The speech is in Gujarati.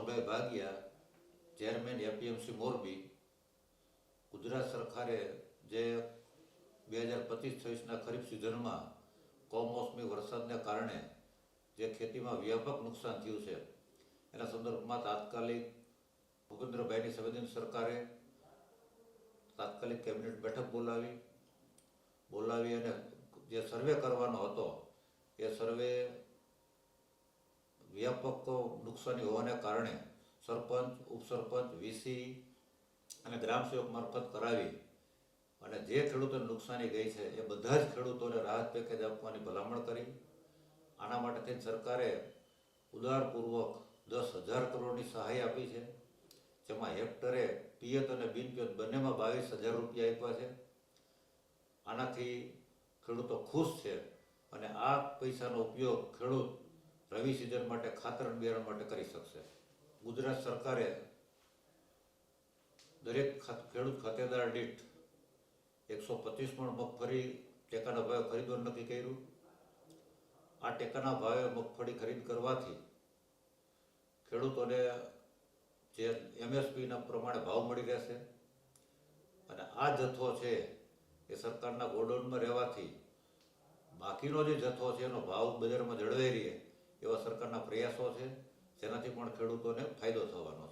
Mohanbhai Bhagiya, chairman APMC Morbi. ગુજરાત સરકારે જે 2025-26ના ખરીફ સિઝનમાં કમોસમી વરસાદને કારણે જે ખેતીમાં વ્યાપક નુકસાન થયું છે એના સંદર્ભમાં તાત્કાલિક ભૂપેન્દ્રભાઈની સંવેદનશીલ સરકારે તાત્કાલિક કેબિનેટ બેઠક બોલાવી અને જે સર્વે કરવાનો હતો એ સર્વે વ્યાપક નુકસાની હોવાને કારણે સરપંચ, ઉપસરપંચ, વીસી અને ગ્રામસેવક મારફત કરાવી અને જે ખેડૂતોને નુકસાની ગઈ છે એ બધા જ ખેડૂતોને રાહત પેકેજ આપવાની ભલામણ કરી. આના માટે થઈને સરકારે ઉદારપૂર્વક 10,000 કરોડની સહાય આપી છે, જેમાં હેક્ટરે પિયત અને બિનપિયત બંનેમાં 22,000 રૂપિયા આપ્યા છે. આનાથી ખેડૂતો ખુશ છે અને આ પૈસાનો ઉપયોગ ખેડૂત રવિ સિઝન માટે ખાતર અને બિયારણ માટે કરી શકશે. ગુજરાત સરકારે દરેક ખેડૂત ખાતેદાર દીઠ 125 મણ મગફળી ટેકાના ભાવે ખરીદવાનું નક્કી કર્યું. આ ટેકાના ભાવે મગફળી ખરીદ કરવાથી ખેડૂતોને જે એમએસપીના પ્રમાણે ભાવ મળી રહેશે અને આ જથ્થો છે એ સરકારના ગોડાઉનમાં રહેવાથી બાકીનો જે જથ્થો છે એનો ભાવ બજારમાં જળવાઈ રહે એવા સરકારના પ્રયાસો છે, જેનાથી પણ ખેડૂતોને ફાયદો થવાનો છે.